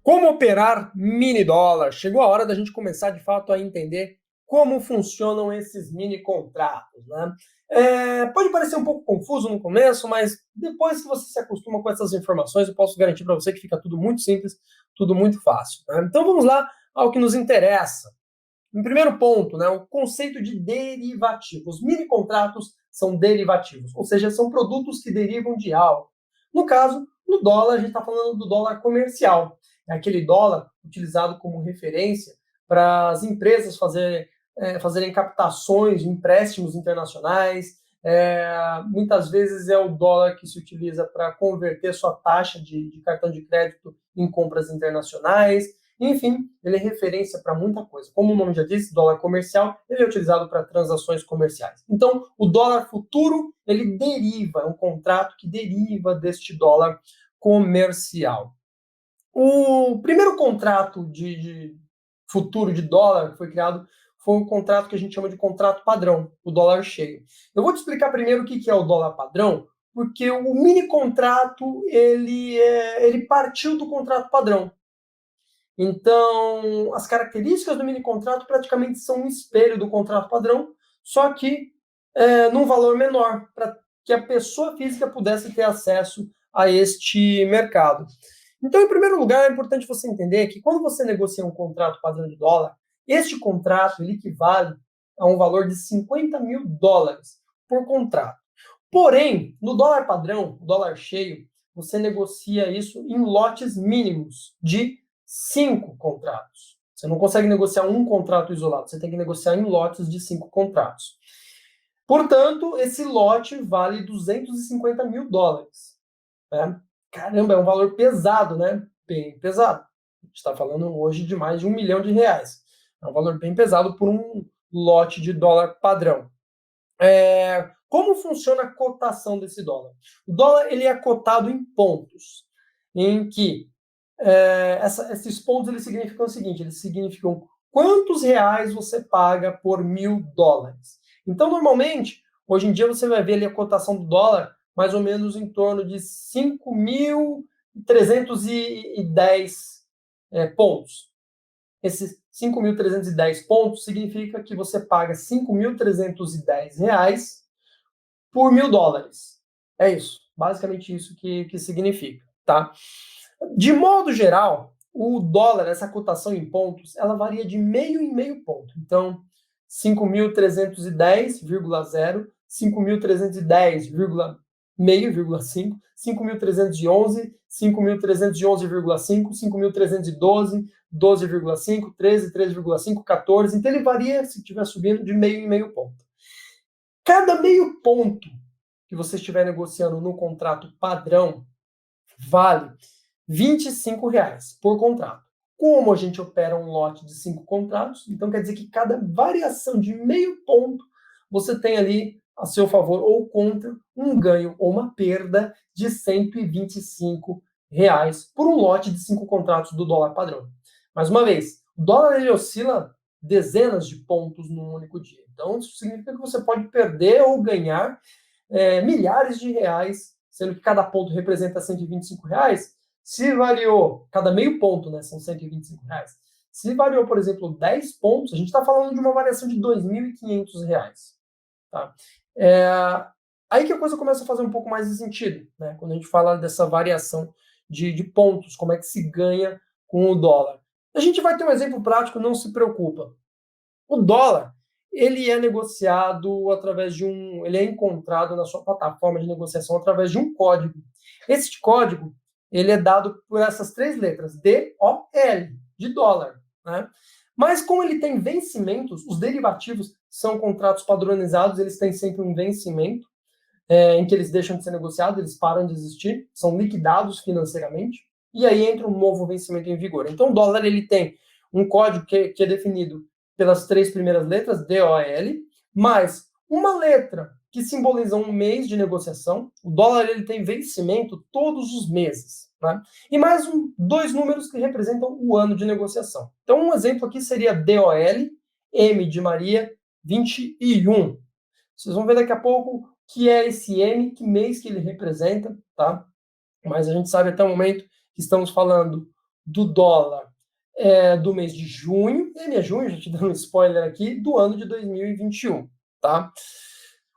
Como operar mini dólar? Chegou a hora da gente começar de fato a entender como funcionam esses mini contratos, né? Pode parecer um pouco confuso no começo, mas depois que você se acostuma com essas informações, eu posso garantir para você que fica tudo muito simples, tudo muito fácil, né? Então vamos lá ao que nos interessa. Em primeiro ponto, né, o conceito de derivativo. Os mini contratos são derivativos, ou seja, são produtos que derivam de algo. No caso, no dólar, a gente está falando do dólar comercial. É aquele dólar utilizado como referência para as empresas fazerem captações de empréstimos internacionais. Muitas vezes é o dólar que se utiliza para converter sua taxa de cartão de crédito em compras internacionais. Enfim, ele é referência para muita coisa. Como o nome já diz, dólar comercial, ele é utilizado para transações comerciais. Então, o dólar futuro, ele deriva, é um contrato que deriva deste dólar comercial. O primeiro contrato de futuro de dólar que foi criado foi um contrato que a gente chama de contrato padrão, o dólar cheio. Eu vou te explicar primeiro o que é o dólar padrão, porque o mini contrato ele partiu do contrato padrão. Então, as características do mini contrato praticamente são um espelho do contrato padrão, só que num valor menor, para que a pessoa física pudesse ter acesso a este mercado. Então, em primeiro lugar, é importante você entender que quando você negocia um contrato padrão de dólar, este contrato ele equivale a um valor de 50 mil dólares por contrato. Porém, no dólar padrão, dólar cheio, você negocia isso em lotes mínimos de 5 contratos. Você não consegue negociar um contrato isolado, você tem que negociar em lotes de 5 contratos. Portanto, esse lote vale 250 mil dólares. Né? Caramba, é um valor pesado, né? Bem pesado. A gente está falando hoje de mais de R$ 1 milhão. É um valor bem pesado por um lote de dólar padrão. Como funciona a cotação desse dólar? O dólar ele é cotado em pontos, em que esses pontos eles significam o seguinte: eles significam quantos reais você paga por $1.000. Então, normalmente, hoje em dia você vai ver ali a cotação do dólar mais ou menos em torno de 5.310 pontos. Esses 5.310 pontos significa que você paga 5.310 reais por $1.000. É isso, basicamente isso que significa, tá? De modo geral, o dólar, essa cotação em pontos, ela varia de meio em meio ponto. Então, 5.310,0, 5.310,5, 5.311, 5.311,5, 5.312, 12,5, 13, 13,5, 14. Então, ele varia, se estiver subindo, de meio em meio ponto. Cada meio ponto que você estiver negociando no contrato padrão vale R$25 por contrato. Como a gente opera um lote de 5 contratos, então quer dizer que cada variação de meio ponto você tem ali a seu favor ou contra um ganho ou uma perda de R$125 por um lote de 5 contratos do dólar padrão. Mais uma vez, o dólar ele oscila dezenas de pontos num único dia. Então, isso significa que você pode perder ou ganhar milhares de reais, sendo que cada ponto representa R$125. Se variou, cada meio ponto, né, são R$125. Se variou, por exemplo, 10 pontos, a gente está falando de uma variação de R$2.500. Tá? Aí que a coisa começa a fazer um pouco mais de sentido, né? Quando a gente fala dessa variação de pontos, como é que se ganha com o dólar. A gente vai ter um exemplo prático, não se preocupa. O dólar, ele é negociado através de ele é encontrado na sua plataforma de negociação através de um código. Esse código, ele é dado por essas 3 letras, D-O-L, de dólar, né? Mas como ele tem vencimentos, os derivativos são contratos padronizados, eles têm sempre um vencimento, em que eles deixam de ser negociados, eles param de existir, são liquidados financeiramente, e aí entra um novo vencimento em vigor. Então o dólar ele tem um código que é definido pelas 3 primeiras letras, D-O-L, mais uma letra que simboliza um mês de negociação. O dólar ele tem vencimento todos os meses, né? E mais 2 números que representam o ano de negociação. Então um exemplo aqui seria D-O-L, M de Maria, 21. Vocês vão ver daqui a pouco que é esse M, que mês que ele representa, tá? Mas a gente sabe até o momento que estamos falando do dólar do mês de junho, M é junho, já te dando um spoiler aqui, do ano de 2021, tá?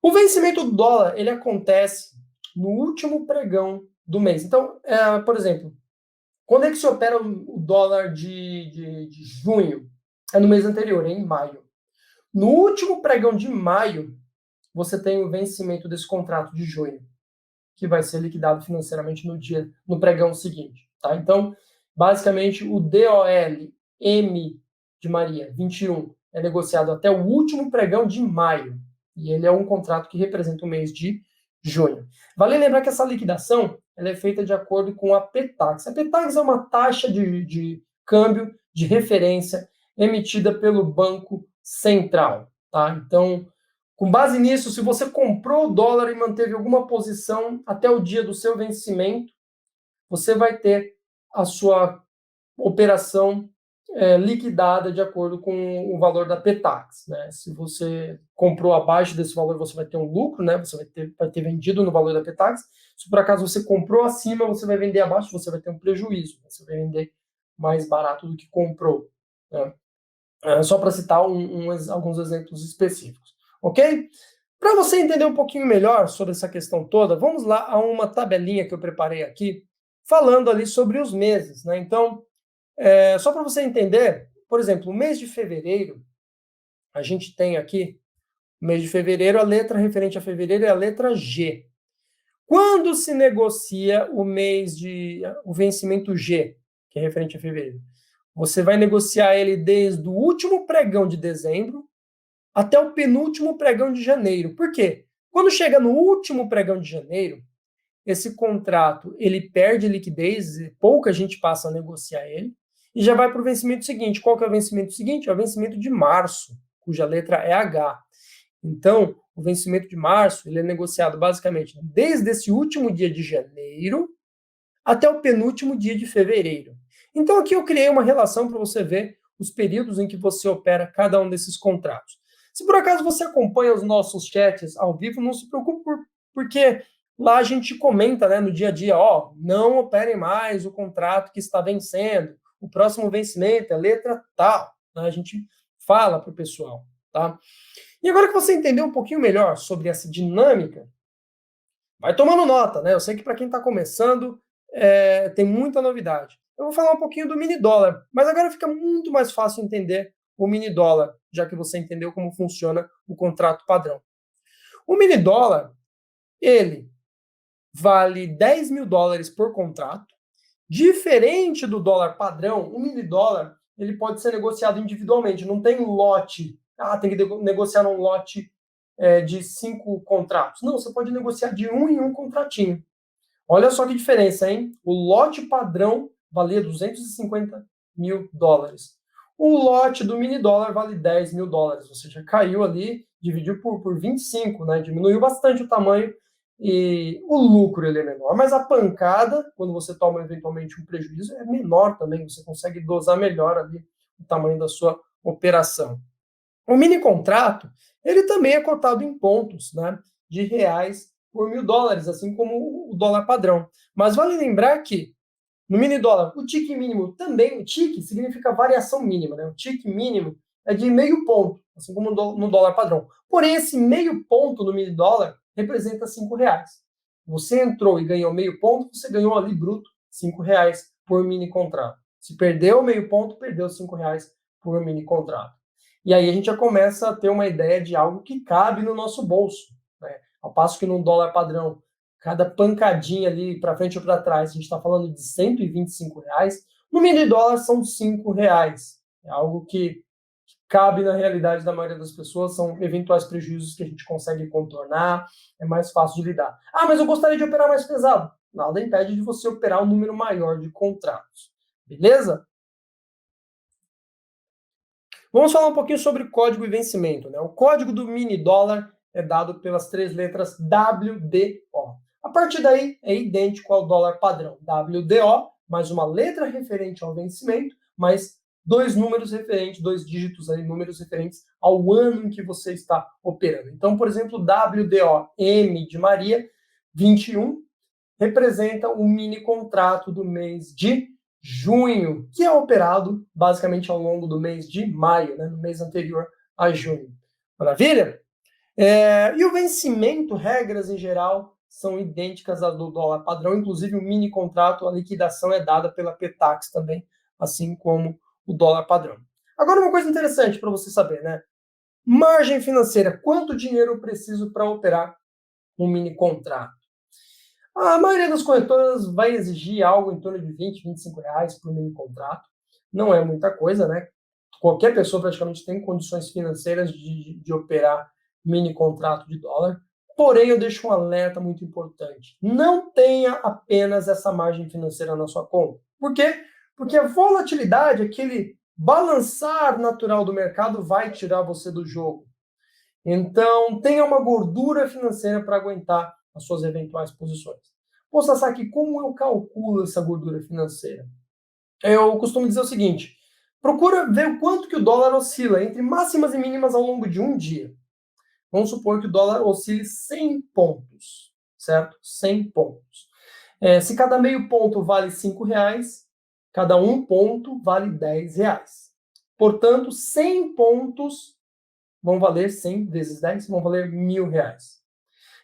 O vencimento do dólar, ele acontece no último pregão do mês. Então, por exemplo, quando é que se opera o dólar de junho? É no mês anterior, em maio. No último pregão de maio, você tem o vencimento desse contrato de junho, que vai ser liquidado financeiramente no pregão seguinte, tá? Então, basicamente, o DOL M de Maria 21 é negociado até o último pregão de maio, e ele é um contrato que representa o mês de junho. Vale lembrar que essa liquidação ela é feita de acordo com a PETAX. A PETAX é uma taxa de câmbio de referência emitida pelo Banco Central, tá? Então, com base nisso, se você comprou o dólar e manteve alguma posição até o dia do seu vencimento, você vai ter a sua operação liquidada de acordo com o valor da PETAX, né? Se você comprou abaixo desse valor, você vai ter um lucro, né? Você vai ter vendido no valor da PETAX. Se por acaso você comprou acima, você vai vender abaixo, você vai ter um prejuízo. Você vai vender mais barato do que comprou, né? Só para citar alguns exemplos específicos, ok? Para você entender um pouquinho melhor sobre essa questão toda, vamos lá a uma tabelinha que eu preparei aqui, falando ali sobre os meses, né? Então, só para você entender, por exemplo, o mês de fevereiro, a gente tem aqui, o mês de fevereiro, a letra referente a fevereiro é a letra G. Quando se negocia o vencimento G, que é referente a fevereiro? Você vai negociar ele desde o último pregão de dezembro até o penúltimo pregão de janeiro. Por quê? Quando chega no último pregão de janeiro, esse contrato ele perde liquidez, pouca gente passa a negociar ele, e já vai para o vencimento seguinte. Qual que é o vencimento seguinte? É o vencimento de março, cuja letra é H. Então, o vencimento de março ele é negociado basicamente desde esse último dia de janeiro até o penúltimo dia de fevereiro. Então, aqui eu criei uma relação para você ver os períodos em que você opera cada um desses contratos. Se por acaso você acompanha os nossos chats ao vivo, não se preocupe, porque lá a gente comenta, né, no dia a dia, não operem mais o contrato que está vencendo, o próximo vencimento é letra tal, né, a gente fala para o pessoal, tá? E agora que você entendeu um pouquinho melhor sobre essa dinâmica, vai tomando nota, né? Eu sei que para quem está começando, tem muita novidade. Eu vou falar um pouquinho do mini dólar, mas agora fica muito mais fácil entender o mini dólar, já que você entendeu como funciona o contrato padrão. O mini dólar, ele vale 10 mil dólares por contrato. Diferente do dólar padrão, o mini dólar ele pode ser negociado individualmente, não tem lote. Tem que negociar num lote de 5 contratos. Não, você pode negociar de um em um contratinho. Olha só que diferença, hein? O lote padrão valia 250 mil dólares. O lote do mini dólar vale 10 mil dólares. Ou seja, caiu ali, dividiu por 25, né? Diminuiu bastante o tamanho e o lucro ele é menor. Mas a pancada, quando você toma eventualmente um prejuízo, é menor também. Você consegue dosar melhor ali o tamanho da sua operação. O mini contrato, ele também é cotado em pontos, né? De reais por mil dólares, assim como o dólar padrão. Mas vale lembrar que no mini dólar, o TIC mínimo também, o TIC significa variação mínima, né? O TIC mínimo é de meio ponto, assim como no dólar padrão. Porém, esse meio ponto no mini dólar representa R$5. Você entrou e ganhou meio ponto, você ganhou ali bruto R$5 por mini contrato. Se perdeu meio ponto, perdeu R$5 por mini contrato. E aí a gente já começa a ter uma ideia de algo que cabe no nosso bolso, né? Ao passo que no dólar padrão, cada pancadinha ali para frente ou para trás, a gente está falando de R$125, no mini dólar são R$5. É algo que cabe na realidade da maioria das pessoas, são eventuais prejuízos que a gente consegue contornar, é mais fácil de lidar. Mas eu gostaria de operar mais pesado. Nada impede de você operar um número maior de contratos. Beleza? Vamos falar um pouquinho sobre código e vencimento, né? O código do mini dólar é dado pelas 3 letras WDO. A partir daí é idêntico ao dólar padrão. WDO, mais uma letra referente ao vencimento, mais 2 números referentes, 2 dígitos aí, números referentes ao ano em que você está operando. Então, por exemplo, WDO M de Maria 21 representa o mini contrato do mês de junho, que é operado basicamente ao longo do mês de maio, né, no mês anterior a junho. Maravilha? E o vencimento, regras em geral, são idênticas às do dólar padrão, inclusive o mini contrato, a liquidação é dada pela Petax também, assim como o dólar padrão. Agora, uma coisa interessante para você saber, né? Margem financeira, quanto dinheiro eu preciso para operar um mini contrato? A maioria das corretoras vai exigir algo em torno de 20, 25 reais por mini contrato. Não é muita coisa, né? Qualquer pessoa praticamente tem condições financeiras de operar mini contrato de dólar. Porém, eu deixo um alerta muito importante. Não tenha apenas essa margem financeira na sua conta. Por quê? Porque a volatilidade, aquele balançar natural do mercado, vai tirar você do jogo. Então, tenha uma gordura financeira para aguentar as suas eventuais posições. Pô, Sasaki, como eu calculo essa gordura financeira? Eu costumo dizer o seguinte: procura ver o quanto que o dólar oscila entre máximas e mínimas ao longo de um dia. Vamos supor que o dólar oscile 100 pontos, certo? 100 pontos. Se cada meio ponto vale 5 reais, cada um ponto vale 10 reais. Portanto, 100 pontos vão valer 100 vezes 10, vão valer 1.000 reais.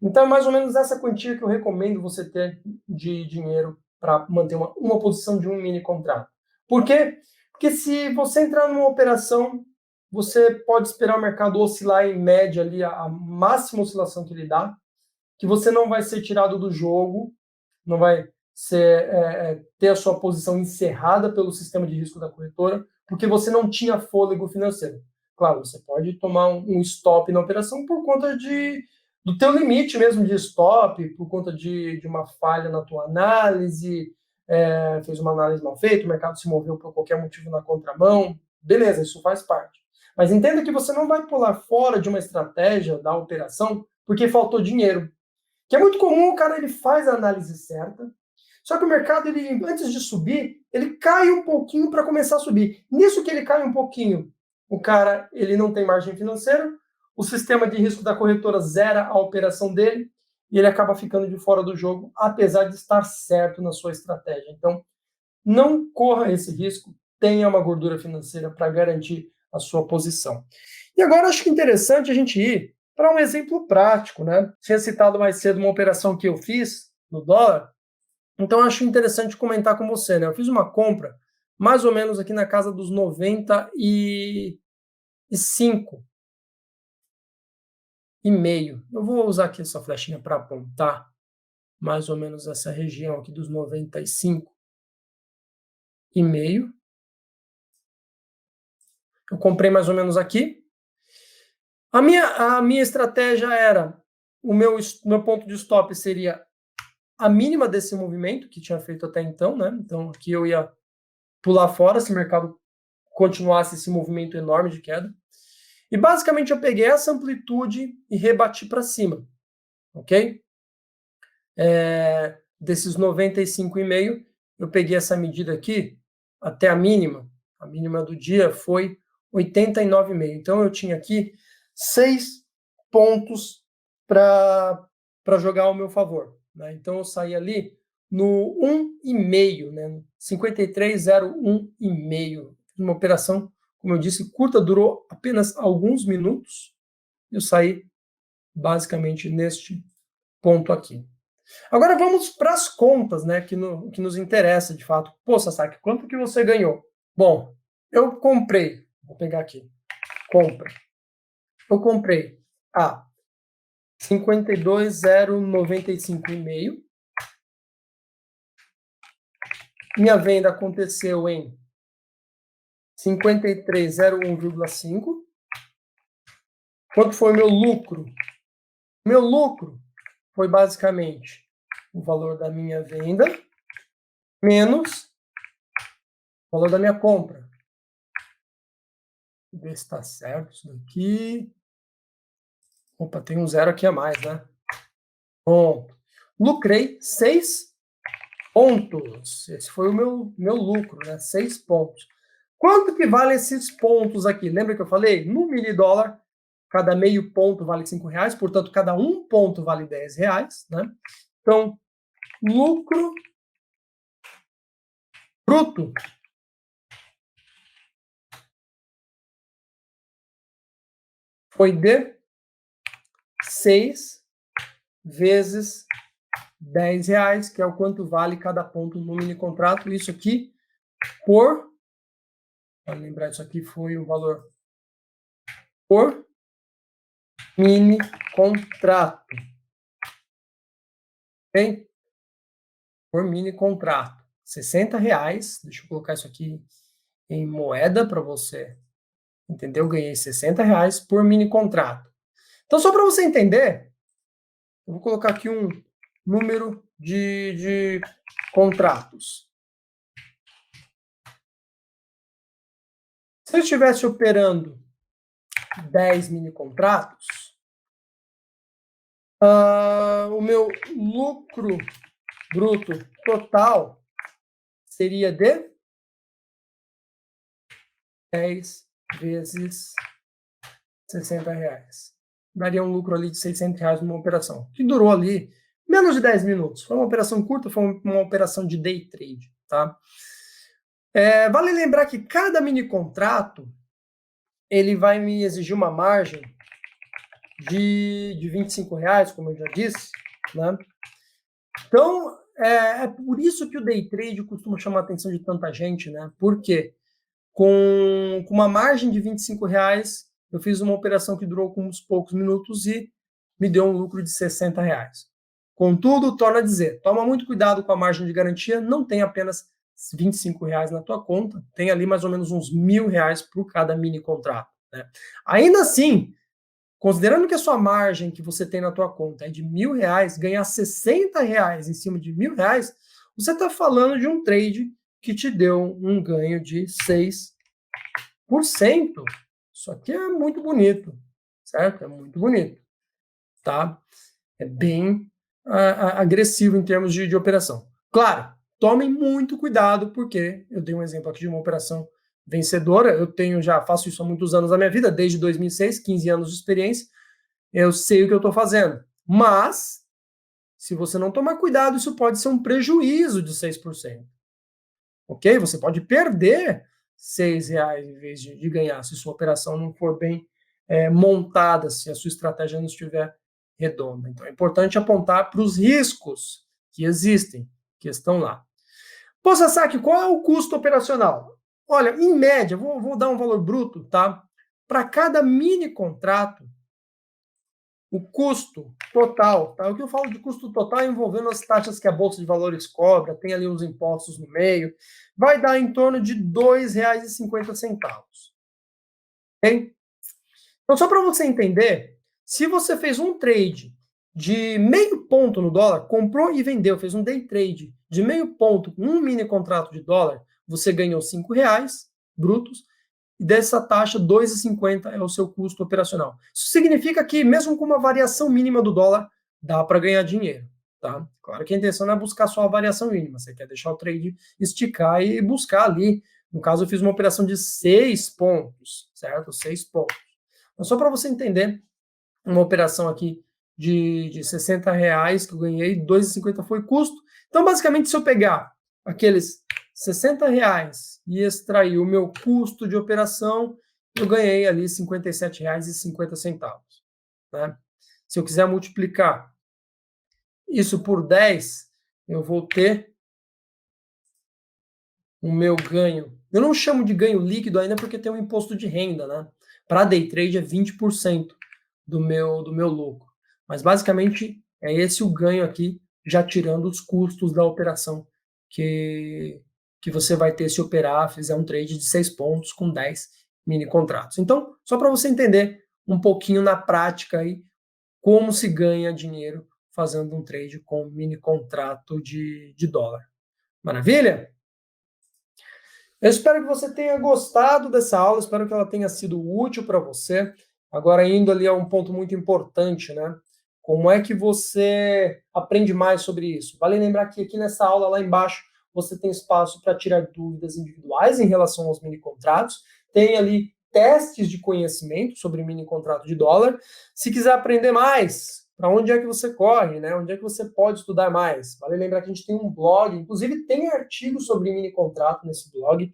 Então, é mais ou menos essa quantia que eu recomendo você ter de dinheiro para manter uma posição de um mini contrato. Por quê? Porque se você entrar numa operação, você pode esperar o mercado oscilar em média ali, a máxima oscilação que ele dá, que você não vai ser tirado do jogo, não vai ter a sua posição encerrada pelo sistema de risco da corretora, porque você não tinha fôlego financeiro. Claro, você pode tomar um stop na operação por conta do teu limite mesmo de stop, por conta de uma falha na tua análise, fez uma análise mal feita, o mercado se moveu por qualquer motivo na contramão, beleza, isso faz parte. Mas entenda que você não vai pular fora de uma estratégia da operação porque faltou dinheiro. Que é muito comum, o cara ele faz a análise certa, só que o mercado, ele, antes de subir, ele cai um pouquinho para começar a subir. Nisso que ele cai um pouquinho, o cara ele não tem margem financeira, o sistema de risco da corretora zera a operação dele e ele acaba ficando de fora do jogo, apesar de estar certo na sua estratégia. Então, não corra esse risco, tenha uma gordura financeira para garantir a sua posição. E agora acho que é interessante a gente ir para um exemplo prático, né? Tinha citado mais cedo uma operação que eu fiz no dólar, então acho interessante comentar com você, né? Eu fiz uma compra mais ou menos aqui na casa dos 95 e meio. Eu vou usar aqui essa flechinha para apontar mais ou menos essa região aqui dos 95 e meio. Eu comprei mais ou menos aqui. A minha estratégia era, o meu ponto de stop seria a mínima desse movimento que tinha feito até então, né? Então aqui eu ia pular fora se o mercado continuasse esse movimento enorme de queda. E basicamente eu peguei essa amplitude e rebati para cima, ok? Desses 95,5, eu peguei essa medida aqui até a mínima do dia foi 89,5. Então eu tinha aqui 6 pontos para jogar ao meu favor, né? Então eu saí ali no 1,5, né? 53,01,5. Uma operação, como eu disse, curta, durou apenas alguns minutos. Eu saí basicamente neste ponto aqui. Agora vamos para as contas, né, que nos interessa de fato. Pô, Sasaki, quanto que você ganhou? Bom, eu comprei, vou pegar aqui, compra. Eu comprei a 52,095,5. Minha venda aconteceu em 53,01,5. Quanto foi meu lucro? Meu lucro foi basicamente o valor da minha venda menos o valor da minha compra. Vou ver se está certo isso daqui. Opa, tem um zero aqui a mais, né? Pronto. Lucrei 6 pontos. Esse foi o meu lucro, né? 6 pontos. Quanto que vale esses pontos aqui? Lembra que eu falei? No mini dólar, cada meio ponto vale 5 reais, portanto, cada um ponto vale 10 reais, né? Então, lucro bruto foi de 6 vezes R$10, que é o quanto vale cada ponto no mini contrato. Isso aqui por, para lembrar, isso aqui foi o valor por mini contrato. Ok? Por mini contrato. R$60. Deixa eu colocar isso aqui em moeda para você entender. Eu ganhei R$60 por mini contrato. Então, só para você entender, eu vou colocar aqui um número de contratos. Se eu estivesse operando 10 mini contratos, o meu lucro bruto total seria de 10 vezes R$60. Daria um lucro ali de R$600 numa operação, que durou ali menos de 10 minutos. Foi uma operação curta, foi uma operação de day trade, tá? Vale lembrar que cada mini contrato, ele vai me exigir uma margem de R$25, como eu já disse, né? Então, é por isso que o day trade costuma chamar a atenção de tanta gente, né? Por quê? Com uma margem de R$25, eu fiz uma operação que durou com uns poucos minutos e me deu um lucro de R$60. Contudo, torna a dizer, toma muito cuidado com a margem de garantia, não tem apenas R$25 na tua conta, tem ali mais ou menos uns R$1.000 por cada mini contrato, né? Ainda assim, considerando que a sua margem que você tem na tua conta é de R$1.000, ganhar R$60 em cima de R$1.000, você está falando de um trade que te deu um ganho de 6%. Isso aqui é muito bonito, certo? É muito bonito, tá? É bem agressivo em termos de operação. Claro, tomem muito cuidado, porque eu dei um exemplo aqui de uma operação vencedora. Eu faço isso há muitos anos da minha vida, desde 2006, 15 anos de experiência. Eu sei o que eu estou fazendo. Mas, se você não tomar cuidado, isso pode ser um prejuízo de 6%. Ok? Você pode perder R$6 em vez de ganhar, se sua operação não for bem montada, se a sua estratégia não estiver redonda. Então, é importante apontar para os riscos que existem, que estão lá. Pô, Sasaki, qual é o custo operacional? Olha, em média, vou dar um valor bruto, tá? Para cada mini contrato, o custo total, tá? O que eu falo de custo total é envolvendo as taxas que a Bolsa de Valores cobra, tem ali uns impostos no meio, vai dar em torno de R$2,50. Ok? Então, só para você entender, se você fez um trade de meio ponto no dólar, comprou e vendeu, fez um day trade de meio ponto com um mini contrato de dólar, você ganhou R$5 brutos, e dessa taxa, R$2,50 é o seu custo operacional. Isso significa que, mesmo com uma variação mínima do dólar, dá para ganhar dinheiro. Tá? Claro que a intenção não é buscar só a variação mínima, você quer deixar o trade esticar e buscar ali. No caso, eu fiz uma operação de 6 pontos, certo? 6 pontos. Mas só para você entender, uma operação aqui de R$60 que eu ganhei, R$2,50 foi custo. Então, basicamente, se eu pegar aqueles R$60 e extrair o meu custo de operação, eu ganhei ali R$57,50. Né? Se eu quiser multiplicar isso por 10, eu vou ter o meu ganho. Eu não chamo de ganho líquido ainda porque tem um imposto de renda, né? Para day trade é 20% do meu lucro. Mas basicamente é esse o ganho aqui, já tirando os custos da operação que você vai ter se operar, fizer um trade de 6 pontos com 10 mini contratos. Então, só para você entender um pouquinho na prática aí como se ganha dinheiro fazendo um trade com mini contrato de dólar. Maravilha? Eu espero que você tenha gostado dessa aula, espero que ela tenha sido útil para você. Agora, indo ali a um ponto muito importante, né? Como é que você aprende mais sobre isso? Vale lembrar que aqui nessa aula, lá embaixo, você tem espaço para tirar dúvidas individuais em relação aos mini contratos. Tem ali testes de conhecimento sobre mini contrato de dólar. Se quiser aprender mais para onde é que você corre, né? Onde é que você pode estudar mais? Vale lembrar que a gente tem um blog, inclusive tem artigos sobre mini contrato nesse blog.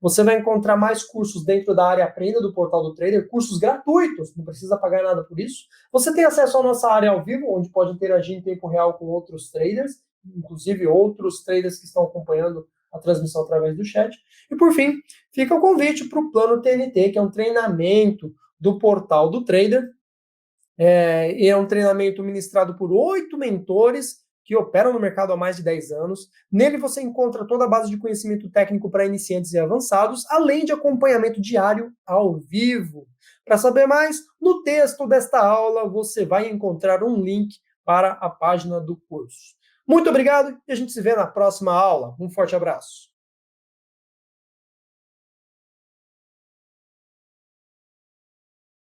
Você vai encontrar mais cursos dentro da área Aprenda do Portal do Trader, cursos gratuitos, não precisa pagar nada por isso. Você tem acesso à nossa área ao vivo, onde pode interagir em tempo real com outros traders, inclusive outros traders que estão acompanhando a transmissão através do chat. E por fim, fica o convite para o Plano TNT, que é um treinamento do Portal do Trader. E é um treinamento ministrado por 8 mentores que operam no mercado há mais de 10 anos. Nele você encontra toda a base de conhecimento técnico para iniciantes e avançados, além de acompanhamento diário ao vivo. Para saber mais, no texto desta aula você vai encontrar um link para a página do curso. Muito obrigado e a gente se vê na próxima aula. Um forte abraço.